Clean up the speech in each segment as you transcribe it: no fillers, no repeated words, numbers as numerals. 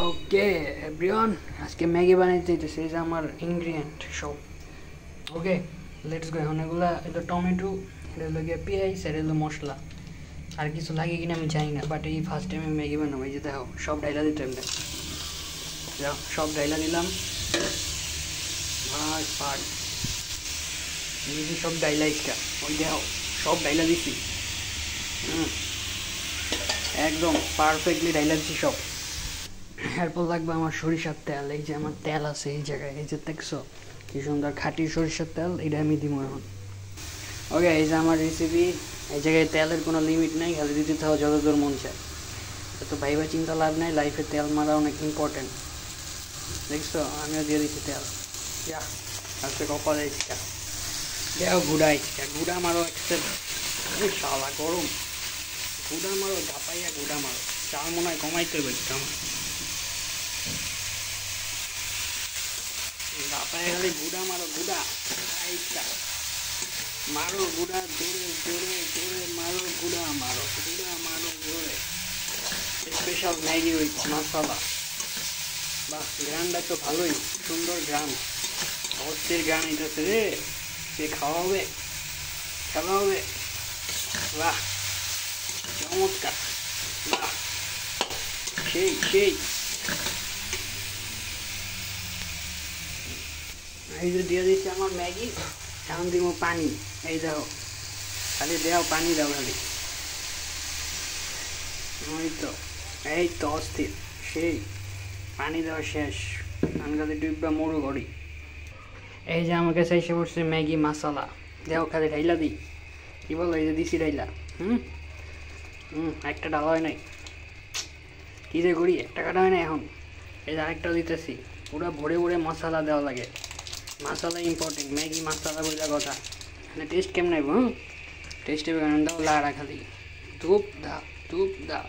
ওকে everyone, আজকে Maggi বানাইতে দিতেছি। এই যে আমার ইনগ্রিডিয়েন্ট সব। Okay let's go. এখন এগুলা এটা টমেটো, এটা হলো গিয়ে পেঁয়াজ, এটা হলো মশলা। আর কিছু লাগে কিনা আমি জানি না, বাট এই ফার্স্ট টাইম আমি ম্যাগি বানাবো। এই যে দেখো সব ডাইলা দিতে হবে, যাও সব ডাইলা দিলাম। ভাগ ভাগ দিদি সব ডাইলা ইস্কা, ওই দেখো সব ডাইলা দিছি। একদম পারফেক্টলি ডাইলা দিছি সব। এরপর লাগবে আমার সরিষার তেল। এই যে আমার তেল আছে এই জায়গায়, এই যে দেখছো কি সুন্দর খাঁটি সরিষার তেল, এটা আমি দিব এখন। ওকে এই যে আমার রেসিপি। এই জায়গায় তেলের কোনো লিমিট নাই, খালি দিতে থাও যতদূর মন চায়। তো ভাইবা চিন্তা লাভ নাই, লাইফে তেল মারা অনেক ইম্পর্টেন্ট। দেখছো আমিও দিয়ে দিচ্ছি তেল। যা আজকে কপালে ইচ্ছা দেও, গুড়া ইচ্ছা গুড়া মারো একটা শালা গরম। গুড়া মারো ধাপাইয়া গুড়া মারো, চাল মনে হয় কমাইতে হবে আমার। ধাপাইয়া খালি গুড়া মারো, গুড়া ইচ্ছা মারো, গুড়া জোরে জোরে জোরে মারো, গুড়া মারো, গুড়া মারো জোরে। স্পেশাল ম্যাগি উইথ মশলা। বাহ, গ্রানটা তো ভালোই, সুন্দর গ্রান, অস্থির গ্রান এটাছে রে। সে খাওয়া হবে, খেলা হবে। বাহ চমৎকার, বাহ সেই সেই। এই যে দিয়ে দিচ্ছি আমার ম্যাগি। এখন দিব পানি। এই দেখো খালি দেও পানি দাও খালি। এই তো অস্থির সেই। পানি দেওয়া শেষ, আমি খালি ডুববা মরু ঘড়ি। এই যে আমার কাছে এসে পড়ছে ম্যাগি মশলা। দেও খালি ঢাইলা দিই। কি বলো, এই যে দিছি ঢাইলা। একটা ডালা হয় নাই, কি যে করি, একটা কাটা হয় না এখন। এই যে আরেকটা দিতেছি। পুরো ভরে ভরে মশলা দেওয়া লাগে, মশলা ইম্পর্টেন্ট। ম্যাগি মশলা বইলা কথা। মানে টেস্ট কেমন আইব? টেস্ট কারণ দাও লাড়া খালি। ধূপ দাও, ধূপ দাও।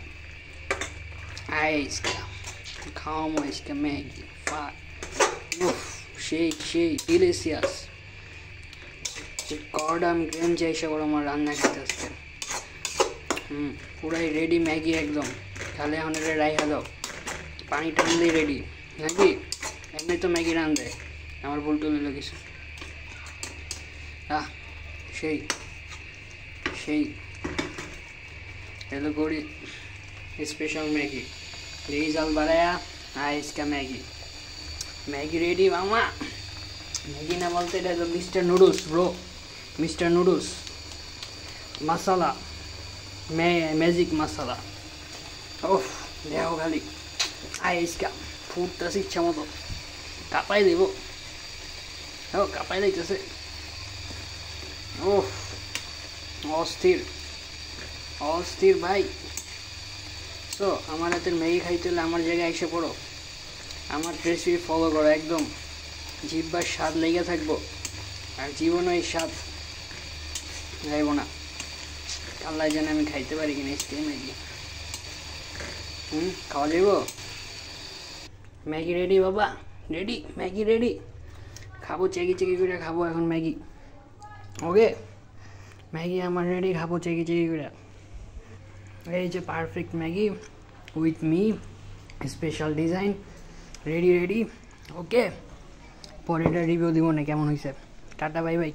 আইসকা খাওয়ামো আইসকা ম্যাগি। সেই সেই ডিলিশিয়াস। কর্ডাম গ্রেন যে হিসাবে আমার রান্না খেতে আসছে। পুরাই রেডি ম্যাগি একদম। তাহলে এখন এটা রাইখা দাও, পানি টানলেই রেডি নাকি? এমনি তো ম্যাগি রান দেয়, আমার ভুল টুল হলো কিছু। সেই সেই এলো করি স্পেশাল ম্যাগি। রেডি জাল বাড়ায়া আইসকা ম্যাগি। ম্যাগি রেডি মামা। ম্যাগি না বলতে এটা হলো mister noodles bro. Mister noodles masala, magic masala. ওফ দেখো খালি আইসকা ফুটতেছে ইচ্ছা মতো। কাঁপাই দেব, কাঁপাই দিতেছে। ওফ অস্থির অস্থির ভাই। সো আমার হাতের ম্যাগি খাইতে হলে আমার জায়গায় এসে পড়ো, আমার রেসিপি ফলো করো। একদম জিহ্বার স্বাদ লেগে থাকবো, আর জীবনও এই স্বাদ যাইব না। আল্লাহ জানে আমি খাইতে পারি কিনা আজকে ম্যাগি। খাওয়া যাইব। ম্যাগি রেডি বাবা, রেডি ম্যাগি রেডি। খাবো চেকি চেকি করে খাবো এখন ম্যাগি। ওকে ম্যাগি আমার রেডি, খাবো চেকি চেকি করে। এই যে perfect Maggi with me, special design, ready ready. Okay পরে এটা রিভিউ দিব না কেমন হয়েছে। Tata bye by.